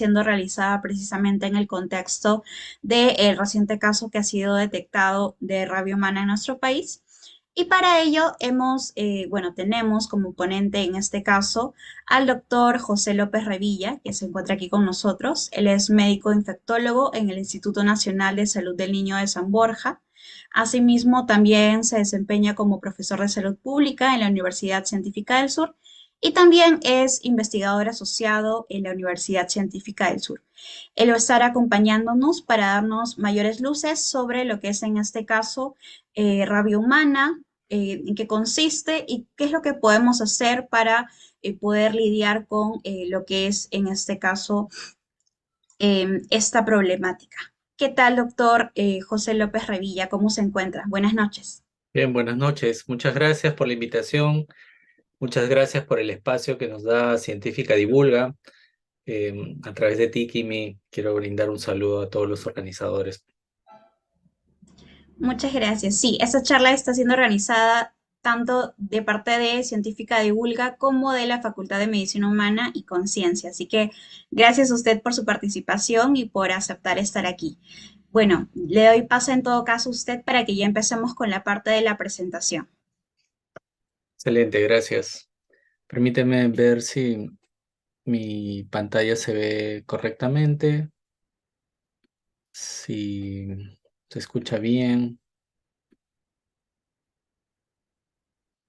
siendo realizada precisamente en el contexto del reciente caso que ha sido detectado de rabia humana en nuestro país. Y para ello tenemos como ponente en este caso al doctor José López Revilla, que se encuentra aquí con nosotros. Él es médico infectólogo en el Instituto Nacional de Salud del Niño de San Borja. Asimismo, también se desempeña como profesor de salud pública en la Universidad Científica del Sur y también es investigador asociado en la Universidad Científica del Sur. Él va a estar acompañándonos para darnos mayores luces sobre lo que es en este caso rabia humana, en qué consiste y qué es lo que podemos hacer para poder lidiar con lo que es en este caso esta problemática. ¿Qué tal, doctor José López Revilla? ¿Cómo se encuentra? Buenas noches. Bien, buenas noches. Muchas gracias por la invitación. Muchas gracias por el espacio que nos da Científica Divulga. A través de ti, Kimi, quiero brindar un saludo a todos los organizadores. Muchas gracias. Sí, esta charla está siendo organizada tanto de parte de Científica Divulga como de la Facultad de Medicina Humana y Conciencia. Así que gracias a usted por su participación y por aceptar estar aquí. Bueno, le doy paso en todo caso a usted para que ya empecemos con la parte de la presentación. Excelente, gracias. Permíteme ver si mi pantalla se ve correctamente, si se escucha bien,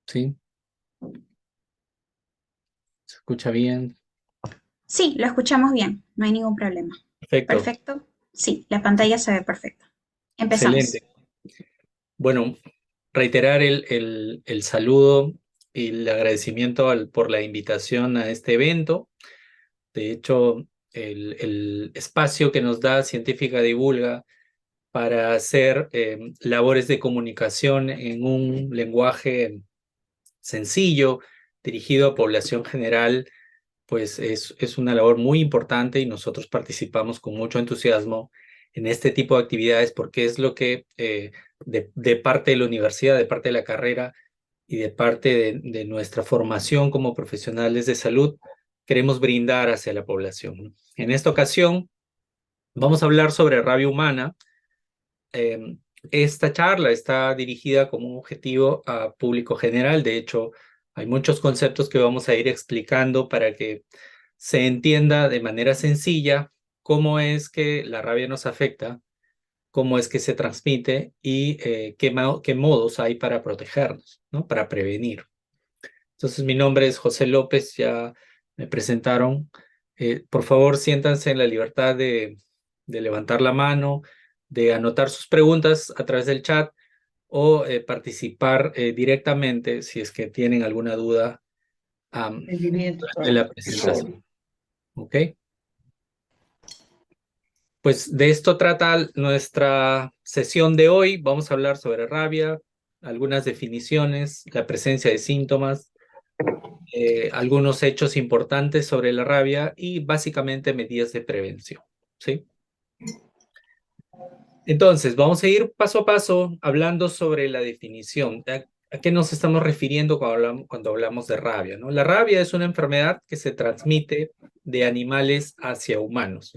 ¿sí? ¿Se escucha bien? Sí, lo escuchamos bien, no hay ningún problema. Perfecto, Perfecto. Sí, la pantalla se ve perfecta. Empezamos. excelente. Bueno, reiterar el saludo y el agradecimiento por la invitación a este evento. De hecho, el espacio que nos da Científica Divulga para hacer labores de comunicación en un lenguaje sencillo, dirigido a población general, pues es una labor muy importante y nosotros participamos con mucho entusiasmo en este tipo de actividades porque es lo que de parte de la universidad, de parte de la carrera y de parte de nuestra formación como profesionales de salud, queremos brindar hacia la población, ¿no? En esta ocasión vamos a hablar sobre rabia humana. Eh, Esta charla está dirigida como un objetivo a público general. De hecho, hay muchos conceptos que vamos a ir explicando para que se entienda de manera sencilla cómo es que la rabia nos afecta, cómo es que se transmite y qué modos hay para protegernos, ¿no? Para prevenir. Entonces, mi nombre es José López, ya me presentaron. Por favor, siéntanse en la libertad de levantar la mano, de anotar sus preguntas a través del chat o participar directamente si es que tienen alguna duda Rendimiento de la presentación. ¿Ok? Pues de esto trata nuestra sesión de hoy. Vamos a hablar sobre rabia, algunas definiciones, la presencia de síntomas, algunos hechos importantes sobre la rabia y básicamente medidas de prevención, ¿sí? Entonces, vamos a ir paso a paso hablando sobre la definición. ¿A qué nos estamos refiriendo cuando hablamos de rabia, ¿no? La rabia es una enfermedad que se transmite de animales hacia humanos.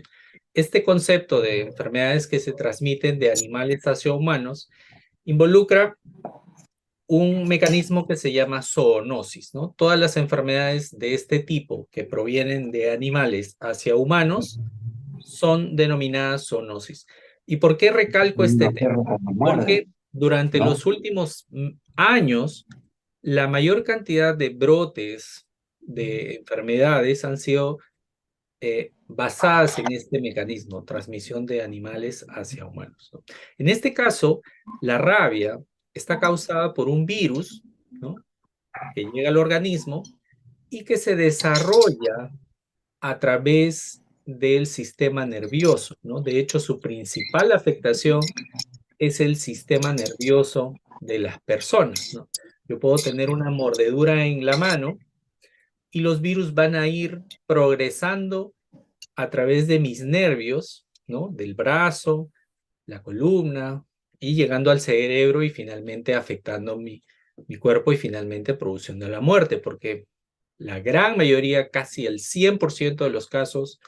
Este concepto de enfermedades que se transmiten de animales hacia humanos involucra un mecanismo que se llama zoonosis, ¿no? Todas las enfermedades de este tipo que provienen de animales hacia humanos son denominadas zoonosis. ¿Y por qué recalco este Una tema? perra como muerde, Porque durante ¿no? los últimos años, la mayor cantidad de brotes de enfermedades han sido basadas en este mecanismo, transmisión de animales hacia humanos, ¿no? En este caso, la rabia está causada por un virus, ¿no? Que llega al organismo y que se desarrolla a través del sistema nervioso, ¿no? De hecho, su principal afectación es el sistema nervioso de las personas, ¿no? Yo puedo tener una mordedura en la mano y los virus van a ir progresando a través de mis nervios, ¿no? Del brazo, la columna, y llegando al cerebro y finalmente afectando mi cuerpo y finalmente produciendo la muerte, porque la gran mayoría, casi el 100% de los casos,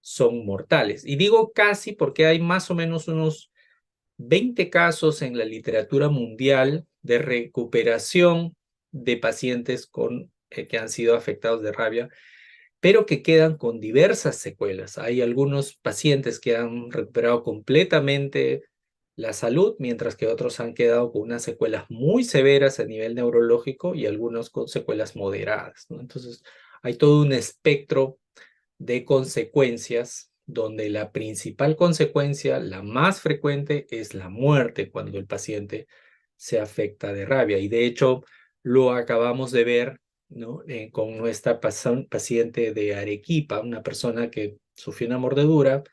son mortales. Y digo casi porque hay más o menos unos 20 casos en la literatura mundial de recuperación de pacientes que han sido afectados de rabia, pero que quedan con diversas secuelas. Hay algunos pacientes que han recuperado completamente la salud, mientras que otros han quedado con unas secuelas muy severas a nivel neurológico y algunos con secuelas moderadas, ¿no? Entonces, hay todo un espectro de consecuencias donde la principal consecuencia, la más frecuente, es la muerte cuando el paciente se afecta de rabia. Y de hecho, lo acabamos de ver, ¿no? Con nuestra paciente de Arequipa, una persona que sufrió una mordedura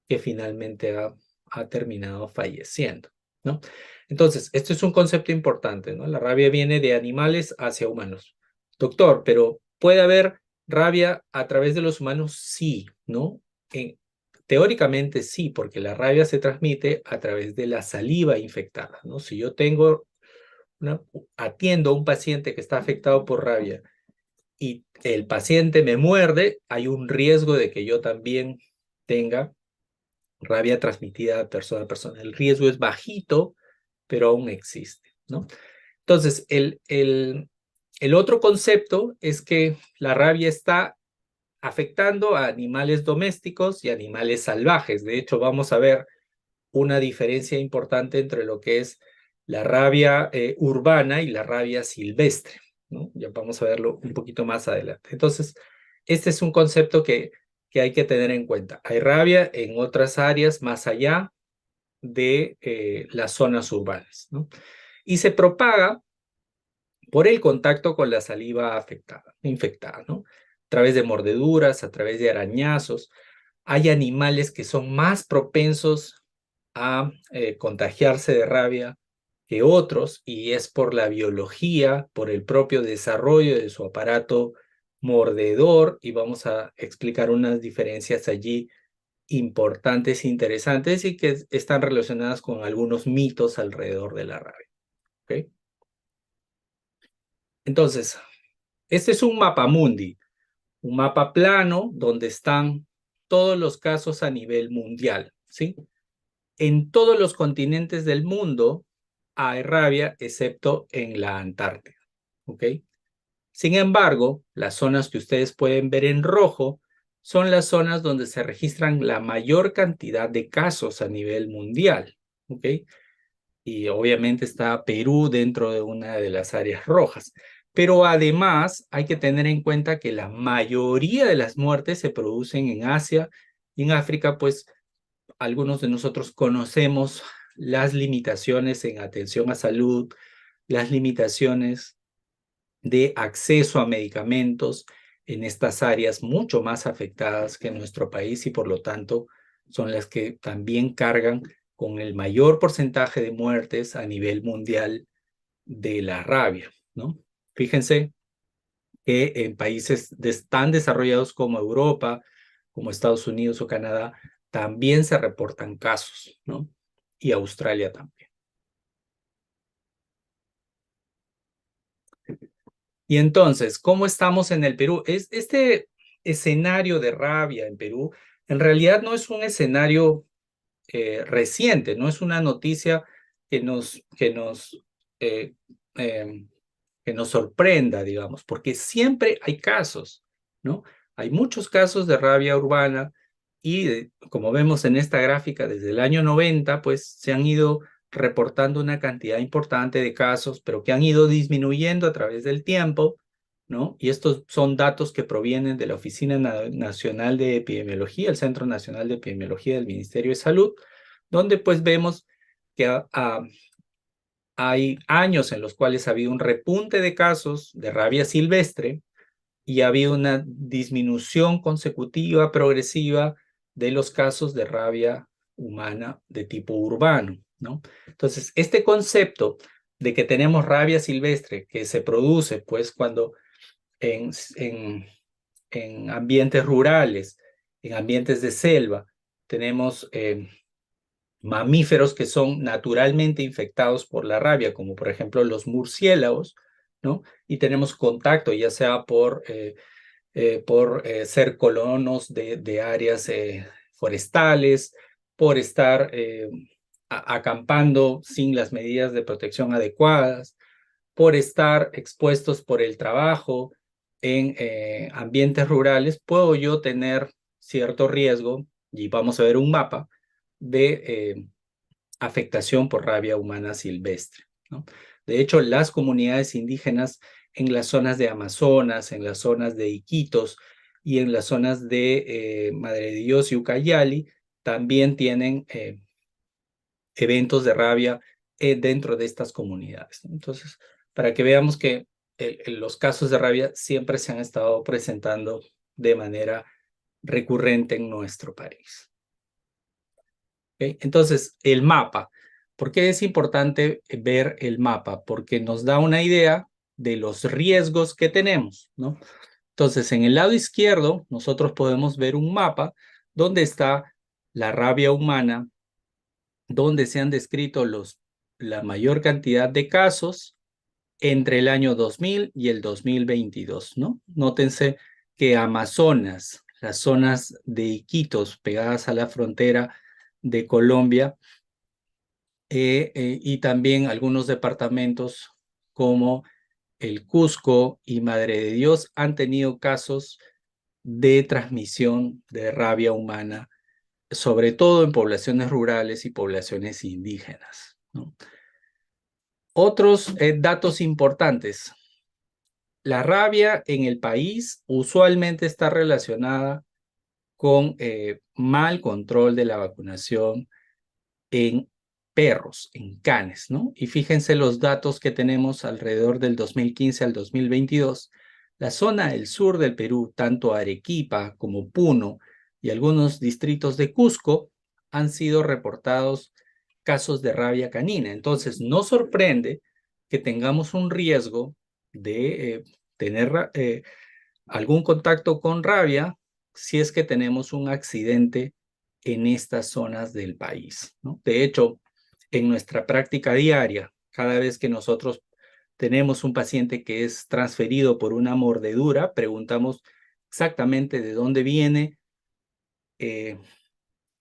que finalmente ha terminado falleciendo, ¿no? Entonces, esto es un concepto importante, ¿no? La rabia viene de animales hacia humanos. Doctor, pero ¿puede haber rabia a través de los humanos? Sí, ¿no? Teóricamente sí, porque la rabia se transmite a través de la saliva infectada, ¿no? Si yo atiendo a un paciente que está afectado por rabia y el paciente me muerde, hay un riesgo de que yo también tenga rabia transmitida de persona a persona. El riesgo es bajito, pero aún existe, ¿no? Entonces, el otro concepto es que la rabia está afectando a animales domésticos y animales salvajes. De hecho, vamos a ver una diferencia importante entre lo que es la rabia urbana y la rabia silvestre, ¿no? Ya vamos a verlo un poquito más adelante. Entonces, este es un concepto que hay que tener en cuenta. Hay rabia en otras áreas más allá de las zonas urbanas, ¿no? Y se propaga por el contacto con la saliva infectada, ¿no? A través de mordeduras, a través de arañazos. Hay animales que son más propensos a contagiarse de rabia que otros, y es por la biología, por el propio desarrollo de su aparato mordedor, y vamos a explicar unas diferencias allí importantes e interesantes y que están relacionadas con algunos mitos alrededor de la rabia. ¿Okay? Entonces, este es un mapamundi, un mapa plano donde están todos los casos a nivel mundial, ¿sí? En todos los continentes del mundo hay rabia, excepto en la Antártida, ¿ok? Sin embargo, las zonas que ustedes pueden ver en rojo son las zonas donde se registran la mayor cantidad de casos a nivel mundial, ¿ok? Y obviamente está Perú dentro de una de las áreas rojas. Pero además hay que tener en cuenta que la mayoría de las muertes se producen en Asia y en África, pues algunos de nosotros conocemos las limitaciones en atención a salud, las limitaciones de acceso a medicamentos en estas áreas mucho más afectadas que en nuestro país y por lo tanto son las que también cargan con el mayor porcentaje de muertes a nivel mundial de la rabia, ¿no? Fíjense que en países tan desarrollados como Europa, como Estados Unidos o Canadá, también se reportan casos, ¿no? Y Australia también. Y entonces, ¿cómo estamos en el Perú? Este escenario de rabia en Perú en realidad no es un escenario reciente, no es una noticia que eh, que nos sorprenda, digamos, porque siempre hay casos, ¿no? Hay muchos casos de rabia urbana y como vemos en esta gráfica, desde el año 90, pues se han ido reportando una cantidad importante de casos, pero que han ido disminuyendo a través del tiempo, ¿no? Y estos son datos que provienen de la Oficina Nacional de Epidemiología, el Centro Nacional de Epidemiología del Ministerio de Salud, donde pues vemos que hay años en los cuales ha habido un repunte de casos de rabia silvestre y ha habido una disminución consecutiva, progresiva, de los casos de rabia humana de tipo urbano, ¿no? Entonces, este concepto de que tenemos rabia silvestre que se produce, pues, cuando en ambientes rurales, en ambientes de selva, tenemos mamíferos que son naturalmente infectados por la rabia, como por ejemplo los murciélagos, ¿no? Y tenemos contacto, ya sea por por ser colonos de áreas forestales, por estar acampando sin las medidas de protección adecuadas, por estar expuestos por el trabajo en ambientes rurales, puedo yo tener cierto riesgo, y vamos a ver un mapa, de afectación por rabia humana silvestre, ¿no? De hecho, las comunidades indígenas en las zonas de Amazonas, en las zonas de Iquitos y en las zonas de Madre de Dios y Ucayali también tienen eventos de rabia dentro de estas comunidades, ¿no? Entonces, para que veamos que los casos de rabia siempre se han estado presentando de manera recurrente en nuestro país. ¿Okay? Entonces, el mapa. ¿Por qué es importante ver el mapa? Porque nos da una idea de los riesgos que tenemos, ¿no? Entonces, en el lado izquierdo, nosotros podemos ver un mapa donde está la rabia humana, donde se han descrito la mayor cantidad de casos entre el año 2000 y el 2022, ¿no? Nótense que Amazonas, las zonas de Iquitos pegadas a la frontera de Colombia, y también algunos departamentos como el Cusco y Madre de Dios han tenido casos de transmisión de rabia humana, sobre todo en poblaciones rurales y poblaciones indígenas, ¿no? Otros datos importantes. La rabia en el país usualmente está relacionada con mal control de la vacunación en perros, en canes, ¿no? Y fíjense los datos que tenemos alrededor del 2015 al 2022. La zona del sur del Perú, tanto Arequipa como Puno y algunos distritos de Cusco, han sido reportados casos de rabia canina. Entonces, no sorprende que tengamos un riesgo de tener algún contacto con rabia si es que tenemos un accidente en estas zonas del país, ¿no? De hecho, en nuestra práctica diaria, cada vez que nosotros tenemos un paciente que es transferido por una mordedura, preguntamos exactamente de dónde viene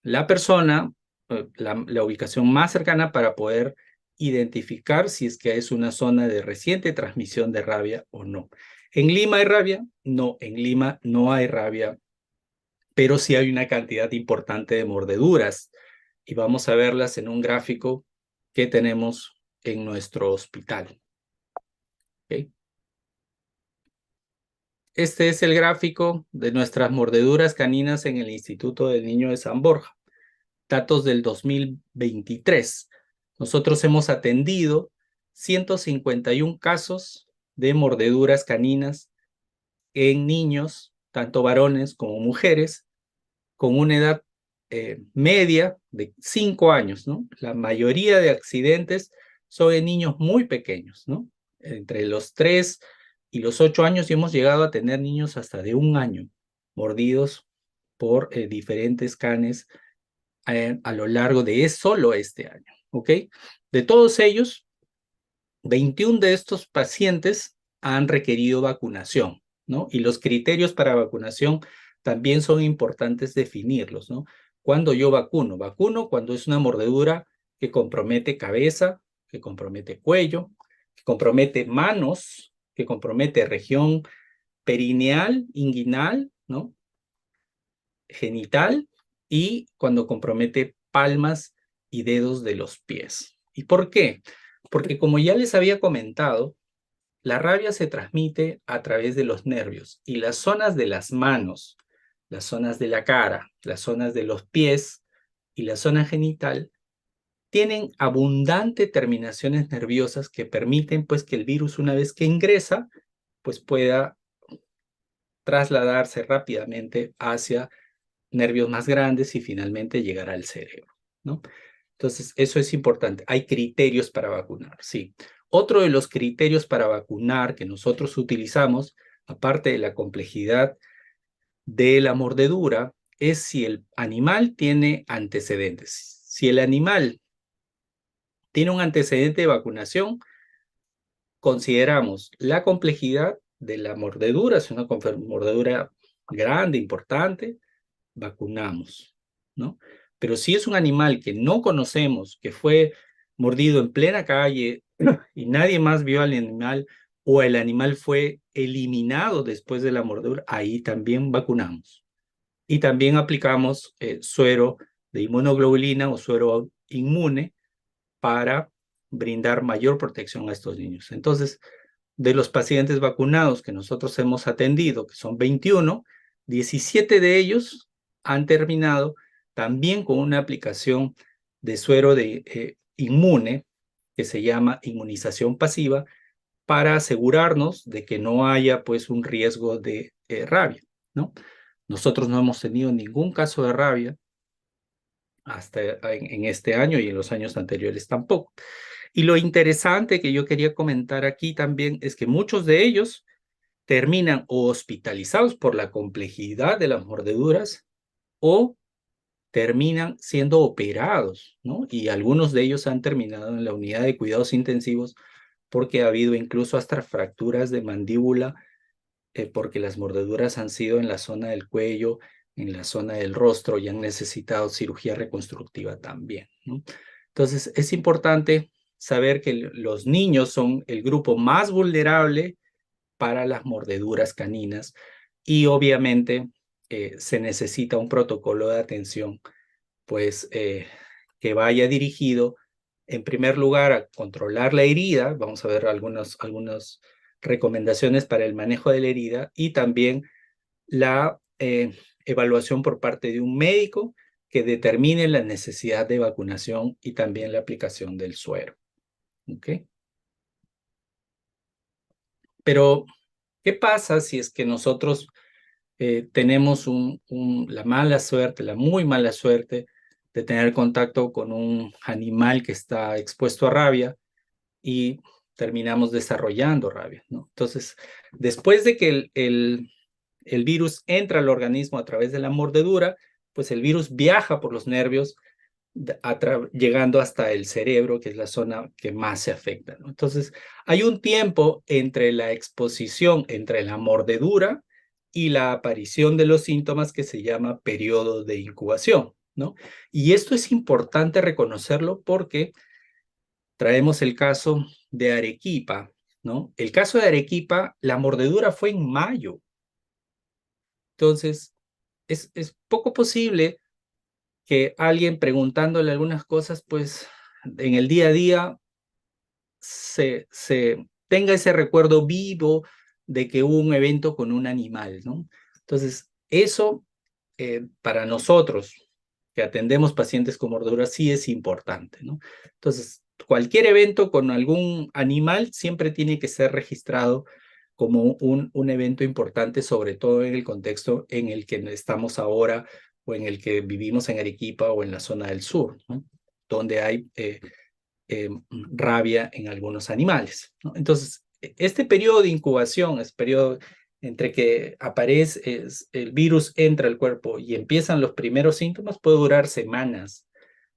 la persona, la ubicación más cercana para poder identificar si es que es una zona de reciente transmisión de rabia o no. ¿En Lima hay rabia? No, en Lima no hay rabia, pero sí hay una cantidad importante de mordeduras y vamos a verlas en un gráfico que tenemos en nuestro hospital. ¿Okay? Este es el gráfico de nuestras mordeduras caninas en el Instituto del Niño de San Borja. Datos del 2023. Nosotros hemos atendido 151 casos de mordeduras caninas en niños, tanto varones como mujeres, con una edad media de 5 años, ¿no? La mayoría de accidentes son en niños muy pequeños, ¿no? Entre los 3 y los 8 años, y hemos llegado a tener niños hasta de 1 año mordidos por diferentes canes a lo largo de solo este año, ¿ok? De todos ellos, 21 de estos pacientes han requerido vacunación, ¿no? Y los criterios para vacunación también son importantes definirlos, ¿no? Cuando yo vacuno cuando es una mordedura que compromete cabeza, que compromete cuello, que compromete manos, que compromete región perineal, inguinal, ¿no? Genital, y cuando compromete palmas y dedos de los pies. ¿Y por qué? Porque como ya les había comentado, la rabia se transmite a través de los nervios y las zonas de las manos, las zonas de la cara, las zonas de los pies y la zona genital tienen abundantes terminaciones nerviosas que permiten pues que el virus, una vez que ingresa, pues pueda trasladarse rápidamente hacia nervios más grandes y finalmente llegar al cerebro, ¿no? Entonces, eso es importante. Hay criterios para vacunar, sí. Otro de los criterios para vacunar que nosotros utilizamos, aparte de la complejidad de la mordedura, es si el animal tiene antecedentes. Si el animal tiene un antecedente de vacunación, consideramos la complejidad de la mordedura, es una mordedura grande, importante, vacunamos, ¿no? Pero si es un animal que no conocemos, que fue mordido en plena calle y nadie más vio al animal o el animal fue eliminado después de la mordedura, ahí también vacunamos. Y también aplicamos suero de inmunoglobulina o suero inmune para brindar mayor protección a estos niños. Entonces, de los pacientes vacunados que nosotros hemos atendido, que son 21, 17 de ellos han terminado también con una aplicación de suero de inmune, que se llama inmunización pasiva, para asegurarnos de que no haya pues un riesgo de rabia, ¿no? Nosotros no hemos tenido ningún caso de rabia hasta en este año y en los años anteriores tampoco. Y lo interesante que yo quería comentar aquí también es que muchos de ellos terminan o hospitalizados por la complejidad de las mordeduras o terminan siendo operados, ¿no? Y algunos de ellos han terminado en la unidad de cuidados intensivos porque ha habido incluso hasta fracturas de mandíbula porque las mordeduras han sido en la zona del cuello, en la zona del rostro y han necesitado cirugía reconstructiva también, ¿no? Entonces, es importante saber que los niños son el grupo más vulnerable para las mordeduras caninas y obviamente se necesita un protocolo de atención, pues que vaya dirigido en primer lugar a controlar la herida. Vamos a ver algunas recomendaciones para el manejo de la herida y también la evaluación por parte de un médico que determine la necesidad de vacunación y también la aplicación del suero. ¿Ok? Pero, ¿qué pasa si es que nosotros tenemos la mala suerte, la muy mala suerte de tener contacto con un animal que está expuesto a rabia y terminamos desarrollando rabia, ¿no? Entonces, después de que el virus entra al organismo a través de la mordedura, pues el virus viaja por los nervios llegando hasta el cerebro, que es la zona que más se afecta, ¿no? Entonces, hay un tiempo entre la exposición, entre la mordedura y la aparición de los síntomas que se llama periodo de incubación, ¿no? Y esto es importante reconocerlo porque traemos el caso de Arequipa, ¿no? El caso de Arequipa, la mordedura fue en mayo. Entonces, es poco posible que alguien preguntándole algunas cosas, pues en el día a día se tenga ese recuerdo vivo de que hubo un evento con un animal, ¿no? Entonces, eso para nosotros que atendemos pacientes con mordedura sí es importante, ¿no? Entonces, cualquier evento con algún animal siempre tiene que ser registrado como un evento importante, sobre todo en el contexto en el que estamos ahora o en el que vivimos en Arequipa o en la zona del sur, ¿no? Donde hay rabia en algunos animales, ¿no? Entonces, este periodo de incubación, es periodo entre que aparece el virus entra al cuerpo y empiezan los primeros síntomas, puede durar semanas,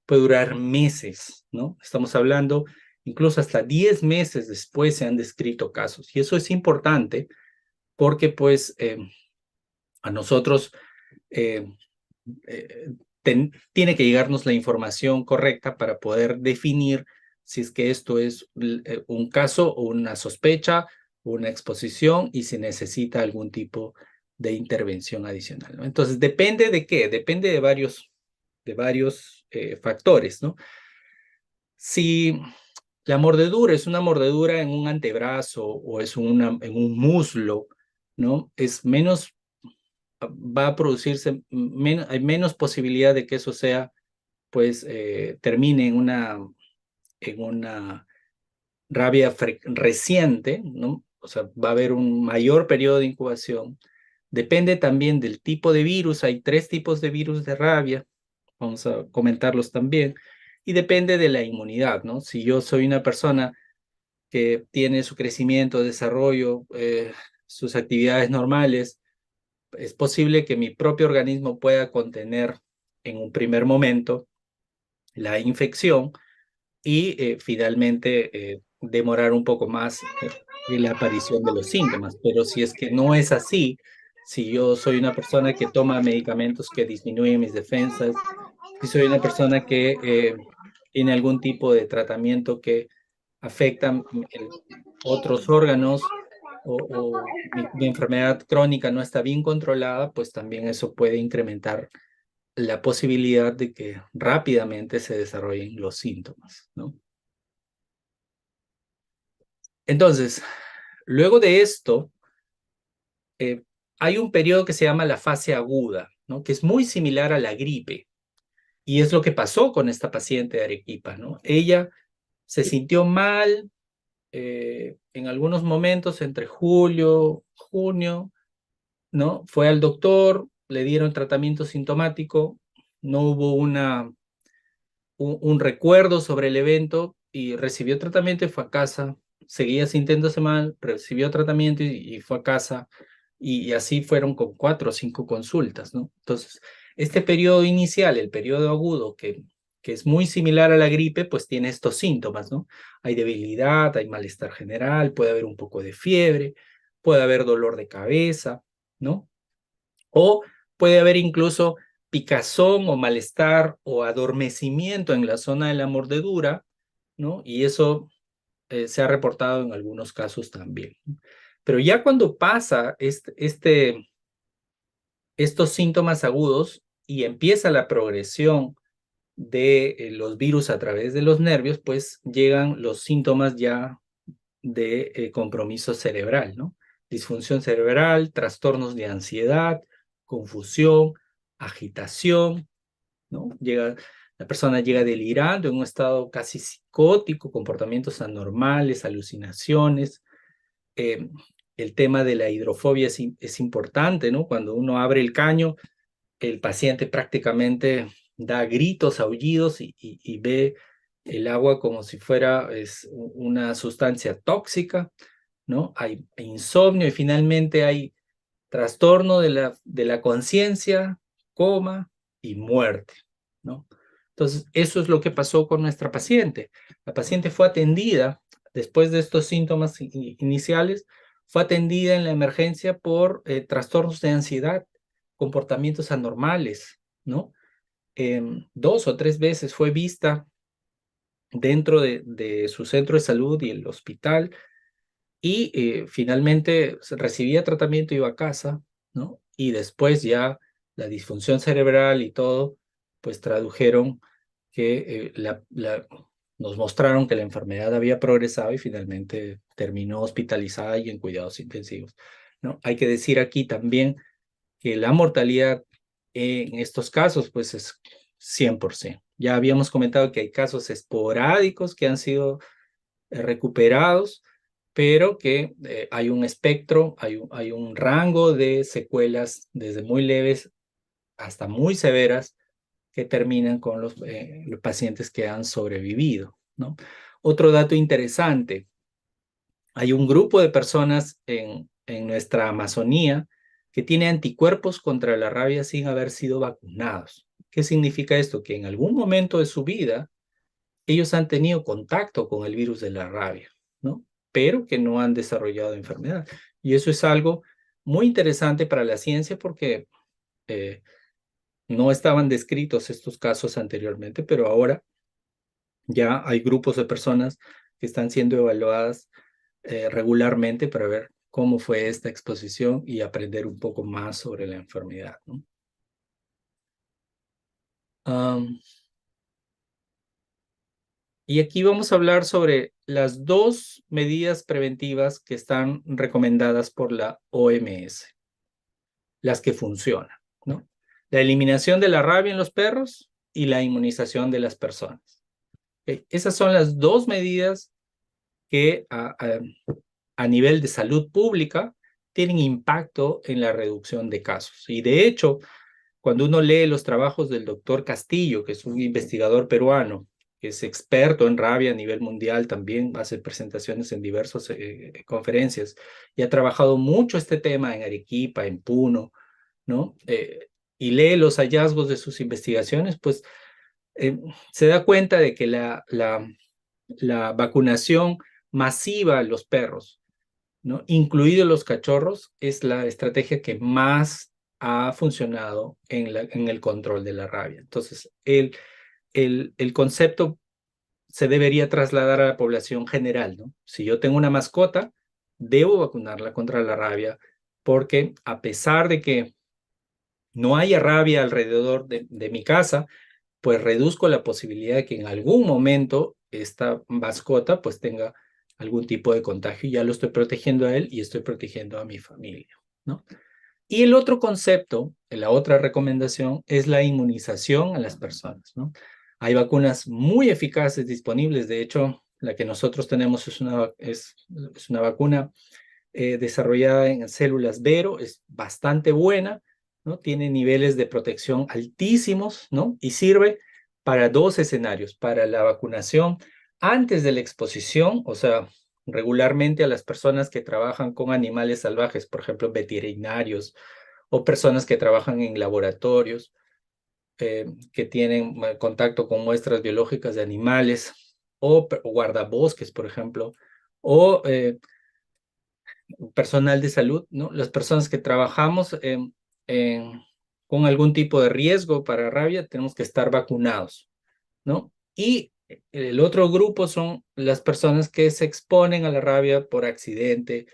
puede durar meses, ¿no? Estamos hablando incluso hasta 10 meses después se han descrito casos. Y eso es importante porque pues a nosotros eh, tiene que llegarnos la información correcta para poder definir si es que esto es un caso o una sospecha, una exposición y si necesita algún tipo de intervención adicional, ¿no? Entonces, ¿depende de qué? Depende de varios factores, ¿no? Si la mordedura es una mordedura en un antebrazo o es en un muslo, ¿no? Es menos, va a producirse, hay menos posibilidad de que eso sea, pues, termine en una rabia reciente, ¿no? O sea, va a haber un mayor periodo de incubación. Depende también del tipo de virus. Hay 3 tipos de virus de rabia. Vamos a comentarlos también. Y depende de la inmunidad, ¿no? Si yo soy una persona que tiene su crecimiento, desarrollo, sus actividades normales, es posible que mi propio organismo pueda contener en un primer momento la infección y finalmente demorar un poco más la aparición de los síntomas. Pero si es que no es así, si yo soy una persona que toma medicamentos que disminuyen mis defensas, si soy una persona que tiene algún tipo de tratamiento que afecta otros órganos o mi enfermedad crónica no está bien controlada, pues también eso puede incrementar la posibilidad de que rápidamente se desarrollen los síntomas, ¿no? Entonces, luego de esto, hay un periodo que se llama la fase aguda, ¿no? Que es muy similar a la gripe. Y es lo que pasó con esta paciente de Arequipa, ¿no? Ella se sintió mal en algunos momentos entre julio, junio, ¿no? Fue al doctor, le dieron tratamiento sintomático, no hubo un recuerdo sobre el evento y recibió tratamiento y fue a casa. Seguía sintiéndose mal, recibió tratamiento y fue a casa. Y así fueron con 4 o 5 consultas, ¿no? Entonces, este periodo inicial, el periodo agudo, que es muy similar a la gripe, pues tiene estos síntomas, ¿no? Hay debilidad, hay malestar general, puede haber un poco de fiebre, puede haber dolor de cabeza, ¿no? O puede haber incluso picazón o malestar o adormecimiento en la zona de la mordedura, ¿no? Y eso se ha reportado en algunos casos también. Pero ya cuando pasa estos síntomas agudos y empieza la progresión de los virus a través de los nervios, pues llegan los síntomas ya de compromiso cerebral, ¿no? Disfunción cerebral, trastornos de ansiedad, confusión, agitación, ¿no? La persona llega delirando en un estado casi psicótico, comportamientos anormales, alucinaciones. Eh, el tema de la hidrofobia es importante, ¿no? Cuando uno abre el caño, el paciente prácticamente da gritos, aullidos y ve el agua como si fuera una sustancia tóxica, ¿no? Hay insomnio y finalmente hay trastorno de la conciencia, coma y muerte, ¿no? Entonces, eso es lo que pasó con nuestra paciente. La paciente fue atendida después de estos síntomas iniciales, fue atendida en la emergencia por trastornos de ansiedad, comportamientos anormales, ¿no? 2 o 3 veces fue vista dentro de su centro de salud y el hospital y finalmente recibía tratamiento, iba a casa, ¿no? Y después ya la disfunción cerebral y todo, pues tradujeron que nos mostraron que la enfermedad había progresado y finalmente terminó hospitalizada y en cuidados intensivos, ¿no? Hay que decir aquí también que la mortalidad en estos casos, pues es 100%. Ya habíamos comentado que hay casos esporádicos que han sido recuperados, pero que hay un espectro, hay un rango de secuelas desde muy leves hasta muy severas que terminan con los pacientes que han sobrevivido, ¿no? Otro dato interesante, hay un grupo de personas en nuestra Amazonía que tiene anticuerpos contra la rabia sin haber sido vacunados. ¿Qué significa esto? Que en algún momento de su vida ellos han tenido contacto con el virus de la rabia, ¿no? Pero que no han desarrollado enfermedad. Y eso es algo muy interesante para la ciencia porque no estaban descritos estos casos anteriormente, pero ahora ya hay grupos de personas que están siendo evaluadas regularmente para ver cómo fue esta exposición y aprender un poco más sobre la enfermedad, ¿no? Y aquí vamos a hablar sobre las 2 medidas preventivas que están recomendadas por la OMS, las que funcionan, ¿no? La eliminación de la rabia en los perros y la inmunización de las personas. Esas son las 2 medidas que a nivel de salud pública tienen impacto en la reducción de casos. Y de hecho, cuando uno lee los trabajos del doctor Castillo, que es un investigador peruano, que es experto en rabia a nivel mundial, también hace presentaciones en diversas conferencias y ha trabajado mucho este tema en Arequipa, en Puno, ¿no? Y lee los hallazgos de sus investigaciones, pues se da cuenta de que la vacunación masiva a los perros ¿no? Incluidos los cachorros, es la estrategia que más ha funcionado en el control de la rabia. Entonces, el concepto se debería trasladar a la población general, ¿no? Si yo tengo una mascota, debo vacunarla contra la rabia, porque a pesar de que no haya rabia alrededor de mi casa, pues reduzco la posibilidad de que en algún momento esta mascota pues tenga algún tipo de contagio y ya lo estoy protegiendo a él y estoy protegiendo a mi familia, ¿no? Y el otro concepto, la otra recomendación es la inmunización a las personas, ¿no? Hay vacunas muy eficaces disponibles. De hecho, la que nosotros tenemos es una vacuna desarrollada en células Vero, es bastante buena, ¿no? Tiene niveles de protección altísimos, ¿no? Y sirve para dos escenarios: para la vacunación antes de la exposición, o sea, regularmente a las personas que trabajan con animales salvajes, por ejemplo, veterinarios o personas que trabajan en laboratorios, que tienen contacto con muestras biológicas de animales, o guardabosques, por ejemplo, o personal de salud, ¿no? Las personas que trabajamos con algún tipo de riesgo para rabia, tenemos que estar vacunados, ¿no? Y el otro grupo son las personas que se exponen a la rabia por accidente,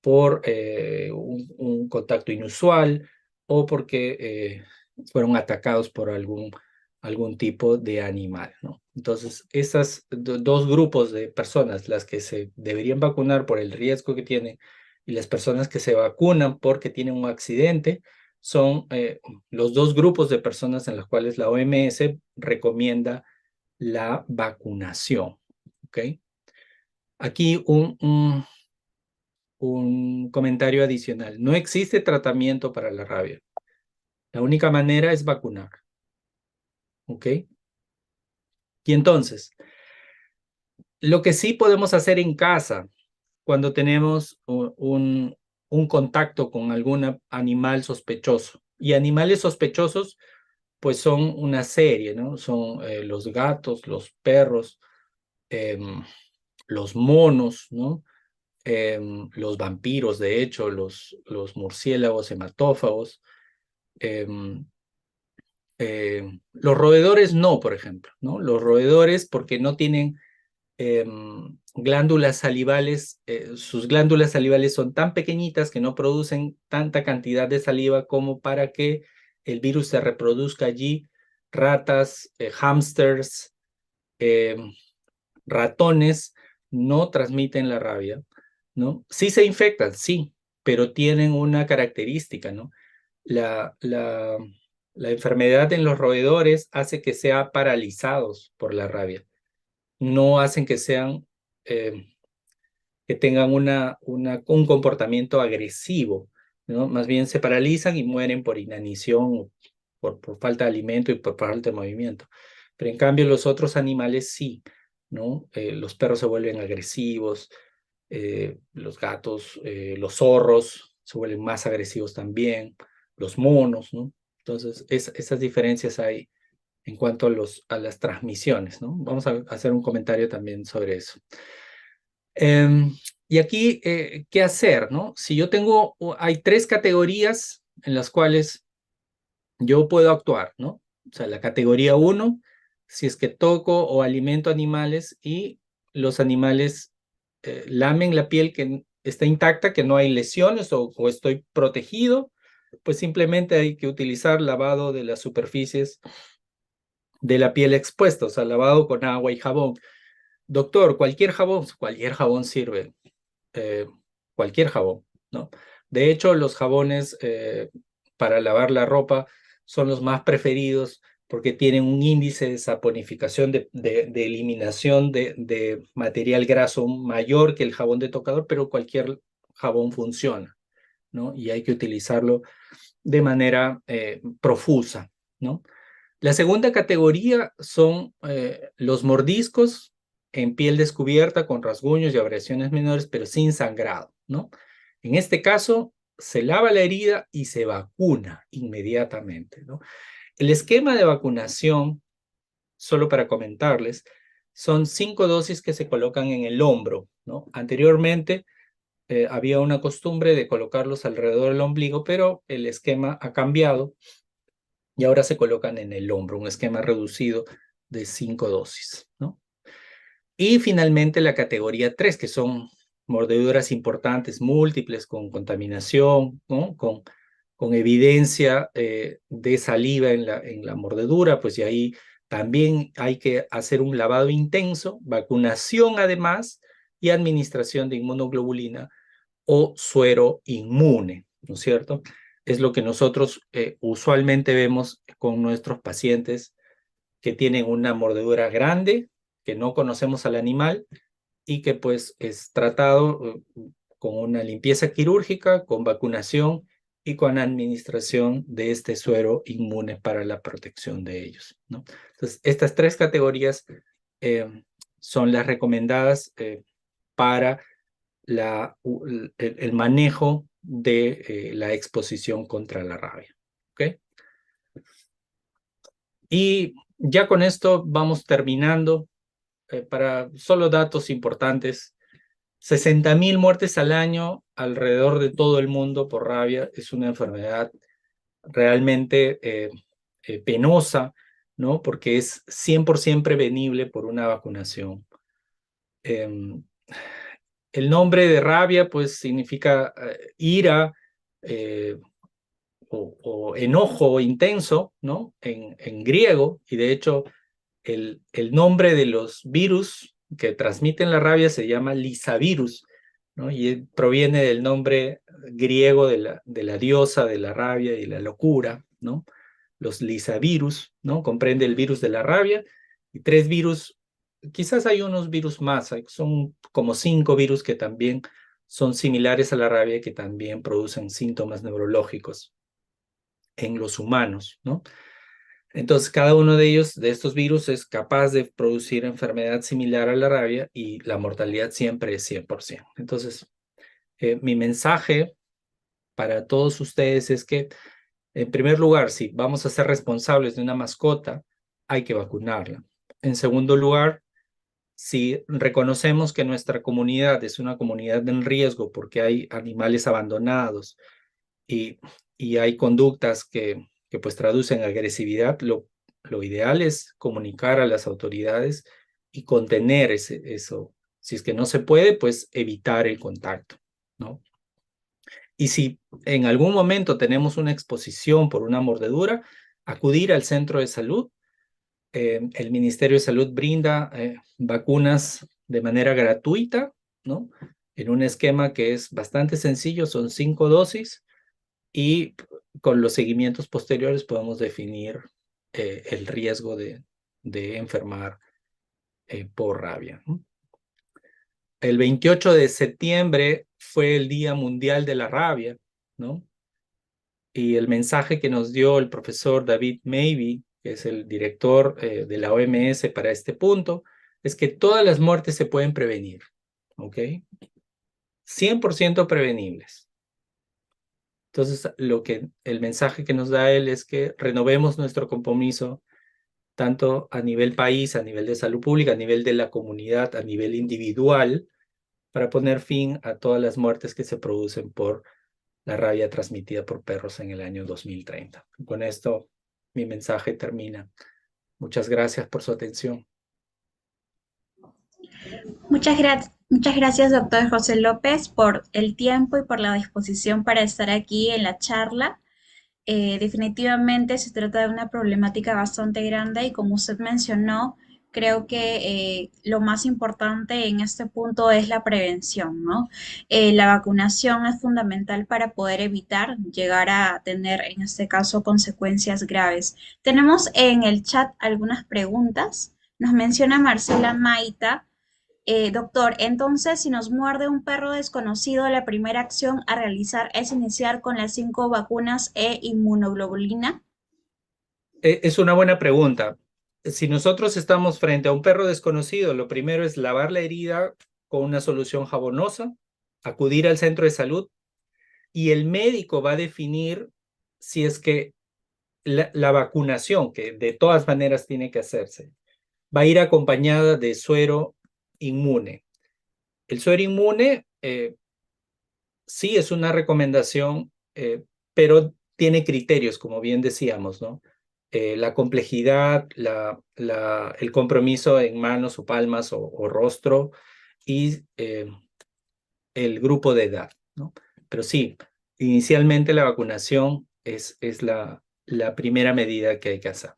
por un contacto inusual o porque fueron atacados por algún tipo de animal, ¿no? Entonces, esas dos grupos de personas, las que se deberían vacunar por el riesgo que tienen y las personas que se vacunan porque tienen un accidente, son los dos grupos de personas en los cuales la OMS recomienda la vacunación, ¿ok? Aquí un comentario adicional. No existe tratamiento para la rabia. La única manera es vacunar, ¿ok? Y entonces, lo que sí podemos hacer en casa cuando tenemos un contacto con algún animal sospechoso, y animales sospechosos pues son una serie, ¿no? Son los gatos, los perros, los monos, ¿no? Los vampiros, de hecho, los murciélagos hematófagos, los roedores no, por ejemplo, ¿no? Los roedores porque no tienen glándulas salivales, sus glándulas salivales son tan pequeñitas que no producen tanta cantidad de saliva como para que el virus se reproduzca allí. Ratas, hámsters, ratones no transmiten la rabia, ¿no? Sí se infectan, sí, pero tienen una característica, ¿no? La enfermedad en los roedores hace que sean paralizados por la rabia. No hacen que sean, que tengan un comportamiento agresivo, ¿no? Más bien se paralizan y mueren por inanición, por falta de alimento y por falta de movimiento. Pero en cambio los otros animales sí, ¿no? Los perros se vuelven agresivos, los gatos, los zorros se vuelven más agresivos también, los monos, ¿no? Entonces, esas diferencias hay en cuanto a las transmisiones, ¿no? Vamos a hacer un comentario también sobre eso. Y aquí, ¿qué hacer, no? Si yo hay tres categorías en las cuales yo puedo actuar, ¿no? O sea, la categoría 1, si es que toco o alimento animales y los animales lamen la piel que está intacta, que no hay lesiones o estoy protegido, pues simplemente hay que utilizar lavado de las superficies de la piel expuesta, o sea, lavado con agua y jabón. Doctor, cualquier jabón sirve, eh, cualquier jabón, ¿no? De hecho, los jabones para lavar la ropa son los más preferidos porque tienen un índice de saponificación, de eliminación de material graso mayor que el jabón de tocador, pero cualquier jabón funciona, ¿no? Y hay que utilizarlo de manera profusa, ¿no? La segunda categoría son los mordiscos en piel descubierta con rasguños y abrasiones menores, pero sin sangrado, ¿no? En este caso, se lava la herida y se vacuna inmediatamente, ¿no? El esquema de vacunación, solo para comentarles, son 5 dosis que se colocan en el hombro, ¿no? Anteriormente había una costumbre de colocarlos alrededor del ombligo, pero el esquema ha cambiado y ahora se colocan en el hombro, un esquema reducido de 5 dosis, ¿no? Y finalmente la categoría 3, que son mordeduras importantes, múltiples, con contaminación, ¿no? Con evidencia de saliva en la mordedura, pues y ahí también hay que hacer un lavado intenso, vacunación además y administración de inmunoglobulina o suero inmune, ¿no es cierto? Es lo que nosotros usualmente vemos con nuestros pacientes que tienen una mordedura grande, que no conocemos al animal y que pues es tratado con una limpieza quirúrgica, con vacunación y con administración de este suero inmune para la protección de ellos, ¿no? Entonces, estas 3 categorías son las recomendadas para el manejo de la exposición contra la rabia. ¿Ok? Y ya con esto vamos terminando. Para solo datos importantes, 60.000 muertes al año alrededor de todo el mundo por rabia. Es una enfermedad realmente penosa, ¿no? Porque es 100% prevenible por una vacunación. El nombre de rabia, pues, significa ira o enojo intenso, ¿no? En griego, y de hecho, el nombre de los virus que transmiten la rabia se llama lisavirus, ¿no? Y proviene del nombre griego de la diosa de la rabia y la locura, ¿no? Los lisavirus, ¿no? Comprende el virus de la rabia y 3 virus, quizás hay unos virus más, son como 5 virus que también son similares a la rabia y que también producen síntomas neurológicos en los humanos, ¿no? Entonces, cada uno de ellos, de estos virus, es capaz de producir enfermedad similar a la rabia y la mortalidad siempre es 100%. Entonces, mi mensaje para todos ustedes es que, en primer lugar, si vamos a ser responsables de una mascota, hay que vacunarla. En segundo lugar, si reconocemos que nuestra comunidad es una comunidad en riesgo porque hay animales abandonados y, y hay conductas que pues traducen agresividad, lo ideal es comunicar a las autoridades y contener eso. Si es que no se puede, pues evitar el contacto, ¿no? Y si en algún momento tenemos una exposición por una mordedura, acudir al centro de salud. El Ministerio de Salud brinda vacunas de manera gratuita, ¿no? En un esquema que es bastante sencillo, son 5 dosis y con los seguimientos posteriores podemos definir el riesgo de enfermar por rabia, ¿no? El 28 de septiembre fue el Día Mundial de la Rabia, ¿no? Y el mensaje que nos dio el profesor David Maybe, que es el director de la OMS para este punto, es que todas las muertes se pueden prevenir, ¿ok? 100% prevenibles. Entonces, el mensaje que nos da él es que renovemos nuestro compromiso tanto a nivel país, a nivel de salud pública, a nivel de la comunidad, a nivel individual, para poner fin a todas las muertes que se producen por la rabia transmitida por perros en el año 2030. Con esto, mi mensaje termina. Muchas gracias por su atención. Muchas gracias, doctor José López, por el tiempo y por la disposición para estar aquí en la charla. Definitivamente se trata de una problemática bastante grande y como usted mencionó, creo que lo más importante en este punto es la prevención, ¿no? La vacunación es fundamental para poder evitar llegar a tener, en este caso, consecuencias graves. Tenemos en el chat algunas preguntas. Nos menciona Marcela Maita. Doctor, entonces, si nos muerde un perro desconocido, la primera acción a realizar es iniciar con las 5 vacunas e inmunoglobulina. Es una buena pregunta. Si nosotros estamos frente a un perro desconocido, lo primero es lavar la herida con una solución jabonosa, acudir al centro de salud y el médico va a definir si es que la vacunación, que de todas maneras tiene que hacerse, va a ir acompañada de suero inmune. El suero inmune sí es una recomendación, pero tiene criterios, como bien decíamos, ¿no? La complejidad, el compromiso en manos o palmas o rostro y el grupo de edad, ¿no? Pero sí, inicialmente la vacunación es la primera medida que hay que hacer.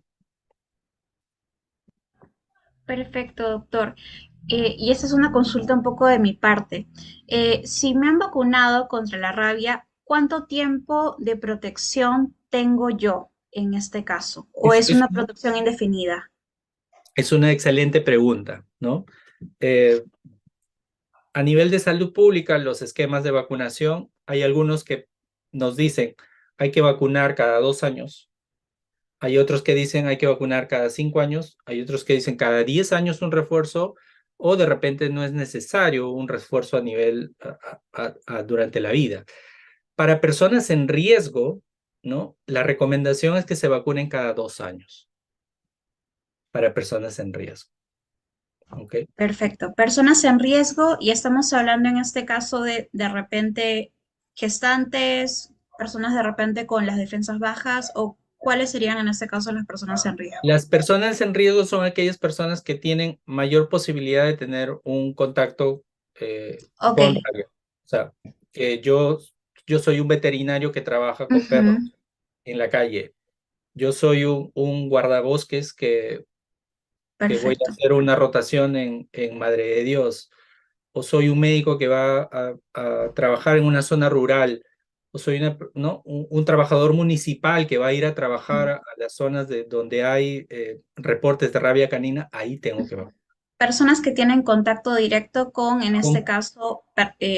Perfecto, doctor. Y esta es una consulta un poco de mi parte. Si me han vacunado contra la rabia, ¿cuánto tiempo de protección tengo yo en este caso? ¿O Es, es es, una protección indefinida? es una excelente pregunta, ¿no? Eh, a nivel de salud pública, los esquemas de vacunación, hay algunos que nos dicen hay que vacunar cada 2 años, hay otros que dicen hay que vacunar cada 5 años, hay otros que dicen cada 10 años un refuerzo, o de repente no es necesario un refuerzo a nivel durante la vida. Para personas en riesgo, ¿no? La recomendación es que se vacunen cada 2 años para personas en riesgo. ¿Ok? Perfecto. Personas en riesgo y estamos hablando en este caso de repente gestantes, personas de repente con las defensas bajas o cuáles serían en este caso las personas en riesgo. Las personas en riesgo son aquellas personas que tienen mayor posibilidad de tener un contacto Ok. con rabia. O sea, yo soy un veterinario que trabaja con perros Ujú. en la calle. Yo soy un guardabosques que voy a Perfecto. hacer una rotación en Madre de Dios, o soy un médico que va a trabajar en una zona rural, o soy ¿no? un trabajador municipal que va a ir a trabajar a las zonas donde hay reportes de rabia canina, ahí tengo que vacunar. Personas que tienen contacto directo con, en Con, este caso,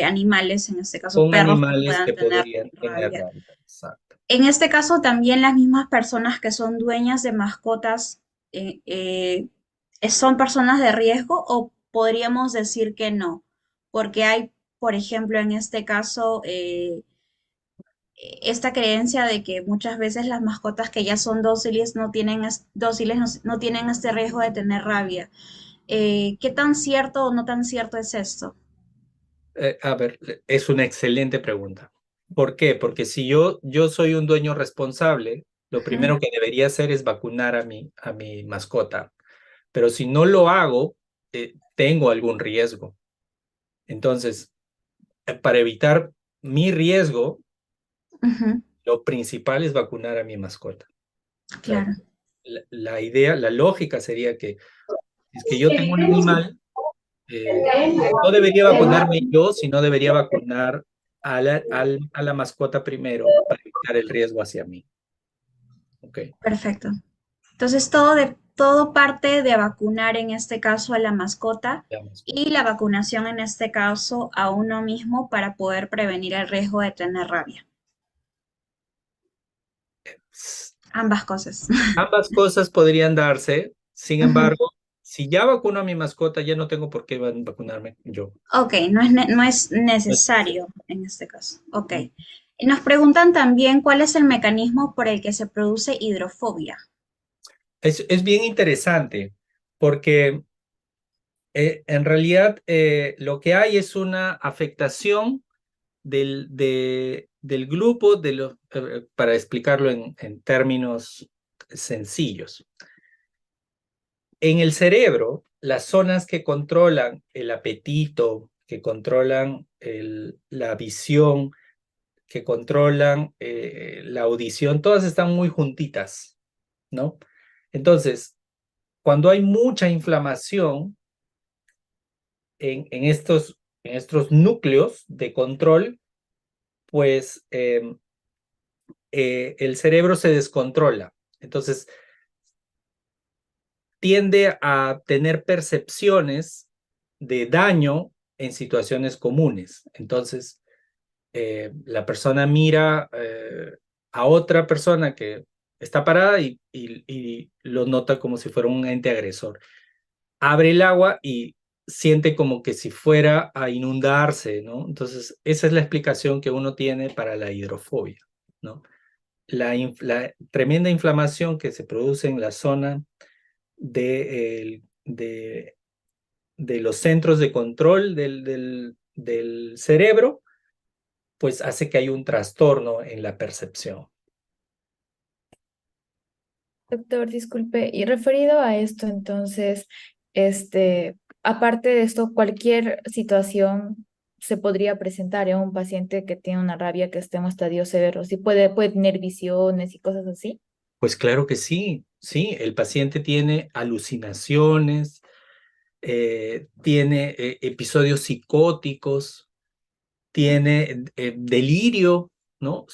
animales, en este caso con perros que animales puedan que tener podrían tener rabia. rabia. Exacto. En este caso, también las mismas personas que son dueñas de mascotas son personas de riesgo o podríamos decir que no, porque hay, por ejemplo, en este caso, esta creencia de que muchas veces las mascotas que ya son dóciles no tienen, dóciles no tienen este riesgo de tener rabia. ¿Qué tan cierto o no tan cierto es esto? A ver, es una excelente pregunta. ¿Por qué? Porque si yo soy un dueño responsable, lo Ujú, primero que debería hacer es vacunar a mi mascota. Pero si no lo hago, tengo algún riesgo. Entonces, para evitar mi riesgo, ujú, lo principal es vacunar a mi mascota. O sea, claro, la idea, la lógica sería que si es que yo tengo un animal, eh, no debería vacunarme yo, sino debería vacunar a la mascota primero para evitar el riesgo hacia mí. ¿Ok? perfecto. Entonces, todo parte de vacunar en este caso a la mascota La mascota. y la vacunación en este caso a uno mismo para poder prevenir el riesgo de tener rabia. Ambas cosas. Ambas cosas podrían darse, sin Ujú. embargo, si ya vacuno a mi mascota, ya no tengo por qué vacunarme yo. Ok, no es No es necesario. necesario en este caso. Ok. Nos preguntan también cuál es el mecanismo por el que se produce hidrofobia. Es bien interesante porque en realidad lo que hay es una afectación del grupo para explicarlo en términos sencillos. En el cerebro, las zonas que controlan el apetito, que controlan la visión, que controlan la audición, todas están muy juntitas, ¿no? Entonces, cuando hay mucha inflamación en estos núcleos de control, pues el cerebro se descontrola. Entonces, tiende a tener percepciones de daño en situaciones comunes. Entonces, la persona mira a otra persona que está parada y lo nota como si fuera un ente agresor. Abre el agua y siente como que si fuera a inundarse, ¿no? Entonces, esa es la explicación que uno tiene para la hidrofobia, ¿no? La tremenda inflamación que se produce en la zona de los centros de control del cerebro pues hace que haya un trastorno en la percepción. Doctor, disculpe, y referido a esto, entonces, aparte de esto, cualquier situación se podría presentar en un paciente que tiene una rabia que esté en un estadio severo. Sí puede tener visiones y cosas así. Pues claro que sí, sí, el paciente tiene alucinaciones, tiene episodios psicóticos, tiene delirio, ¿no?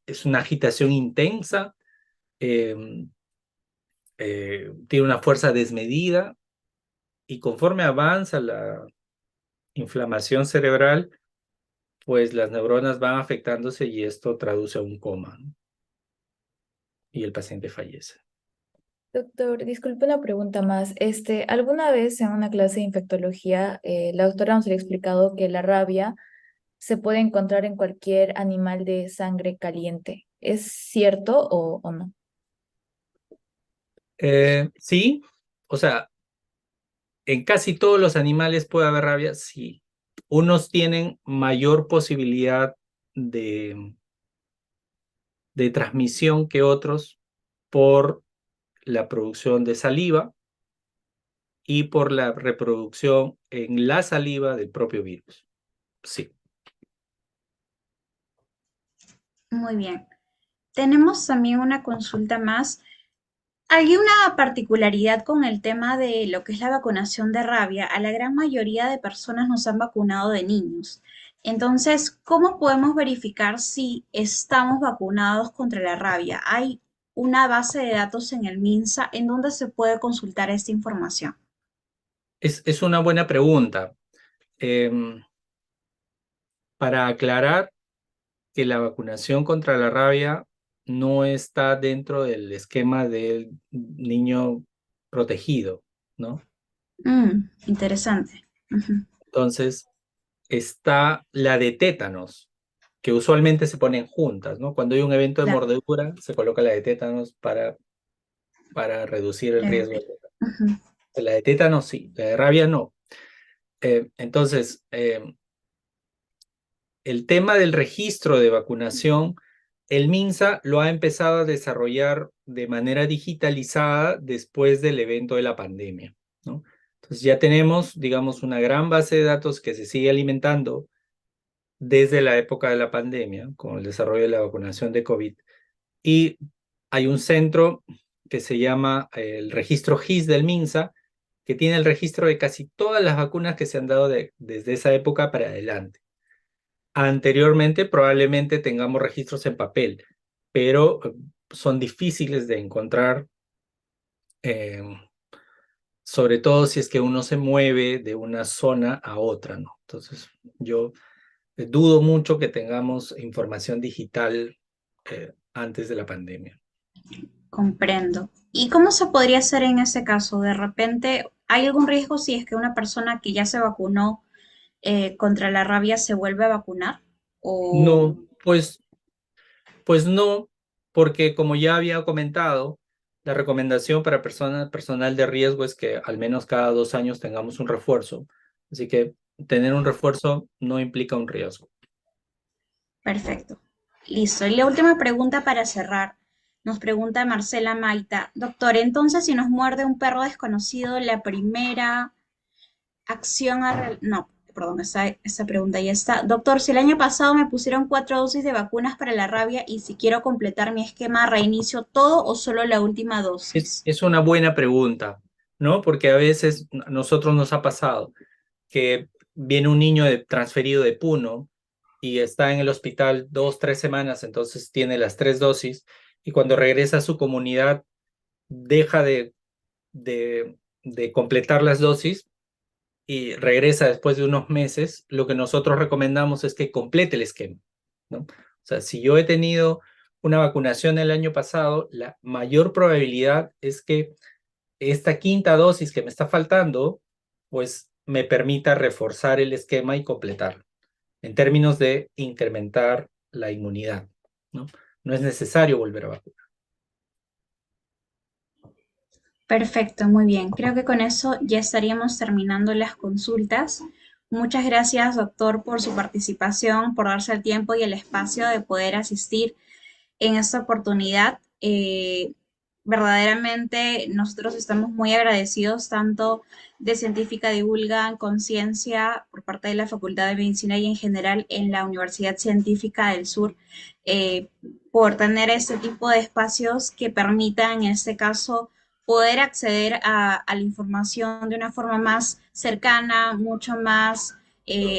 Es una agitación intensa, eh, tiene una fuerza desmedida y conforme avanza la inflamación cerebral, pues las neuronas van afectándose y esto traduce a un coma, ¿no? Y el paciente fallece. Doctor, disculpe una pregunta más. ¿Alguna vez en una clase de infectología, la doctora nos había explicado que la rabia se puede encontrar en cualquier animal de sangre caliente? ¿Es cierto o no? Sí, o sea, en casi todos los animales puede haber rabia, sí. Unos tienen mayor posibilidad de, de transmisión que otros por la producción de saliva y por la reproducción en la saliva del propio virus. Sí. Muy bien. Tenemos también una consulta más. Hay una particularidad con el tema de lo que es la vacunación de rabia. A la gran mayoría de personas nos han vacunado de niños. Entonces, ¿cómo podemos verificar si estamos vacunados contra la rabia? ¿Hay una base de datos en el MINSA en donde se puede consultar esta información? Es una buena pregunta. Em, para aclarar que la vacunación contra la rabia no está dentro del esquema del niño protegido, ¿no? Interesante. Ujú. Entonces, está la de tétanos, que usualmente se ponen juntas, ¿no? Cuando hay un evento de Claro. mordedura, se coloca la de tétanos para reducir el riesgo de tétanos. Ujú. La de tétanos sí, la de rabia no. Entonces, el tema del registro de vacunación, el MINSA lo ha empezado a desarrollar de manera digitalizada después del evento de la pandemia, ¿no? Entonces ya tenemos, digamos, una gran base de datos que se sigue alimentando desde la época de la pandemia, con el desarrollo de la vacunación de COVID. Y hay un centro que se llama el registro GIS del MINSA, que tiene el registro de casi todas las vacunas que se han dado desde esa época para adelante. Anteriormente probablemente tengamos registros en papel, pero son difíciles de encontrar, eh, sobre todo si es que uno se mueve de una zona a otra, ¿no? Entonces, yo dudo mucho que tengamos información digital antes de la pandemia. Comprendo. ¿Y cómo se podría hacer en ese caso? De repente, ¿hay algún riesgo si es que una persona que ya se vacunó contra la rabia se vuelve a vacunar? O, No, pues no, porque como ya había comentado, la recomendación para personal de riesgo es que al menos cada 2 años tengamos un refuerzo. Así que tener un refuerzo no implica un riesgo. perfecto. Listo. Y la última pregunta para cerrar. Nos pregunta Marcela Maita. Doctor, entonces si nos muerde un perro desconocido, la primera acción no, perdón, esa pregunta ya está. Doctor, si el año pasado me pusieron 4 dosis de vacunas para la rabia y si quiero completar mi esquema, ¿reinicio todo o solo la última dosis? Es una buena pregunta, ¿no? Porque a veces a nosotros nos ha pasado que viene un niño transferido de Puno y está en el hospital 2, 3 semanas, entonces tiene las 3 dosis y cuando regresa a su comunidad deja de completar las dosis y regresa después de unos meses. Lo que nosotros recomendamos es que complete el esquema, ¿no? O sea, si yo he tenido una vacunación el año pasado, la mayor probabilidad es que esta quinta dosis que me está faltando, pues me permita reforzar el esquema y completarlo, en términos de incrementar la inmunidad, ¿no? No es necesario volver a vacunar. Perfecto, muy bien. Creo que con eso ya estaríamos terminando las consultas. Muchas gracias, doctor, por su participación, por darse el tiempo y el espacio de poder asistir en esta oportunidad. Verdaderamente nosotros estamos muy agradecidos tanto de Científica Divulgan Conciencia por parte de la Facultad de Medicina y en general en la Universidad Científica del Sur, eh, por tener este tipo de espacios que permitan, en este caso, poder acceder a la información de una forma más cercana, mucho más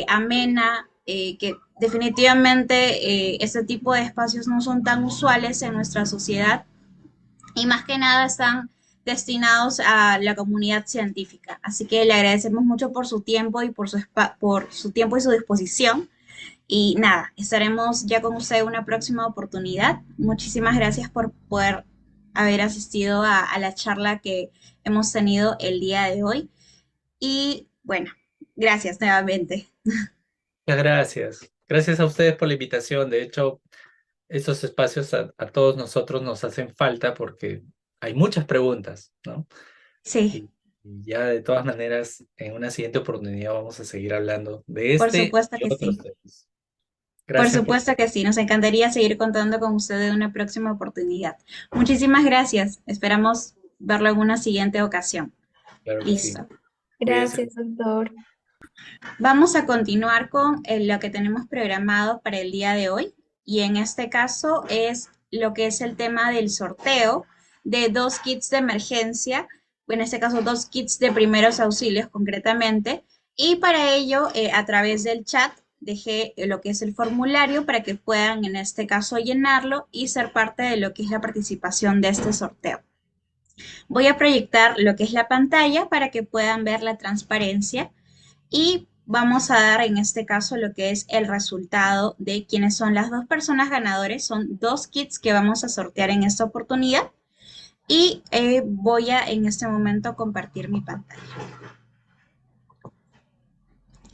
amena, que definitivamente este tipo de espacios no son tan usuales en nuestra sociedad y más que nada están destinados a la comunidad científica. Así que le agradecemos mucho por su tiempo y por su tiempo y su disposición. Y nada, estaremos ya con usted en una próxima oportunidad. Muchísimas gracias por poder haber asistido a la charla que hemos tenido el día de hoy. Y bueno, gracias nuevamente. Muchas gracias. Gracias a ustedes por la invitación. De hecho, estos espacios a todos nosotros nos hacen falta porque hay muchas preguntas, ¿no? Sí, Y ya de todas maneras, en una siguiente oportunidad vamos a seguir hablando de por este supuesto y que otros sí. temas. Por Gracias por... supuesto que sí, nos encantaría seguir contando con usted en una próxima oportunidad. Muchísimas gracias. Esperamos verlo en una siguiente ocasión. Claro que sí. Listo. Cuídense. Gracias, doctor. Vamos a continuar con lo que tenemos programado para el día de hoy y en este caso es lo que es el tema del sorteo de 2 kits de emergencia, en este caso 2 kits de primeros auxilios concretamente, y para ello a través del chat dejé lo que es el formulario para que puedan en este caso llenarlo y ser parte de lo que es la participación de este sorteo. Voy a proyectar lo que es la pantalla para que puedan ver la transparencia y vamos a dar en este caso lo que es el resultado de quiénes son las 2 personas ganadores. Son 2 kits que vamos a sortear en esta oportunidad y voy a en este momento compartir mi pantalla.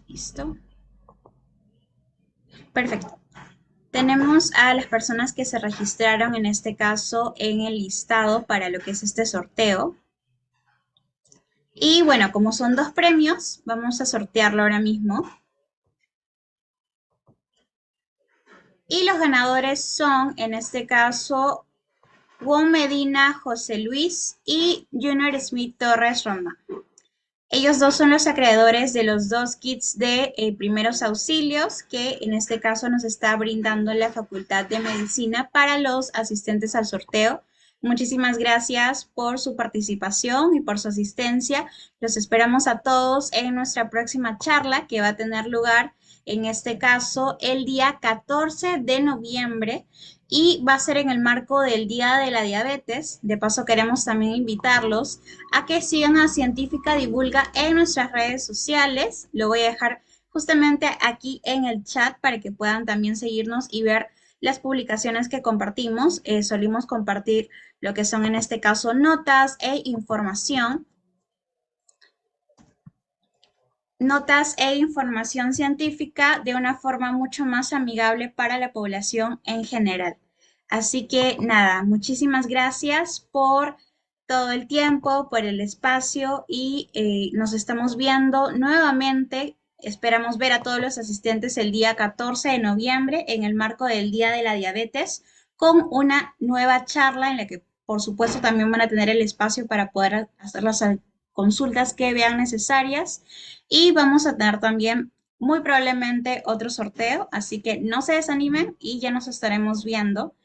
¿Listo? Perfecto. Tenemos a las personas que se registraron en este caso en el listado para lo que es este sorteo. Y bueno, como son 2 premios, vamos a sortearlo ahora mismo. Y los ganadores son, en este caso, Juan Medina, José Luis y Junior Smith Torres Ronda. Ellos dos son los acreedores de los 2 kits de primeros auxilios que en este caso nos está brindando la Facultad de Medicina para los asistentes al sorteo. Muchísimas gracias por su participación y por su asistencia. Los esperamos a todos en nuestra próxima charla que va a tener lugar en este caso el día 14 de noviembre y va a ser en el marco del Día de la Diabetes. De paso queremos también invitarlos a que sigan a Científica Divulga en nuestras redes sociales. Lo voy a dejar justamente aquí en el chat para que puedan también seguirnos y ver las publicaciones que compartimos. Solimos compartir lo que son en este caso notas e información. Notas e información científica de una forma mucho más amigable para la población en general. Así que nada, muchísimas gracias por todo el tiempo, por el espacio y nos estamos viendo nuevamente. Esperamos ver a todos los asistentes el día 14 de noviembre en el marco del Día de la Diabetes con una nueva charla en la que por supuesto también van a tener el espacio para poder hacer las consultas que vean necesarias y vamos a tener también muy probablemente otro sorteo, así que no se desanimen y ya nos estaremos viendo.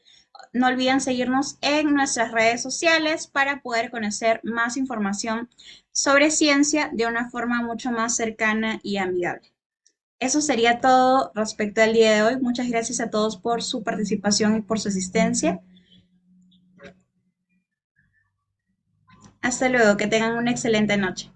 No olviden seguirnos en nuestras redes sociales para poder conocer más información sobre ciencia de una forma mucho más cercana y amigable. Eso sería todo respecto al día de hoy. Muchas gracias a todos por su participación y por su asistencia. Hasta luego, que tengan una excelente noche.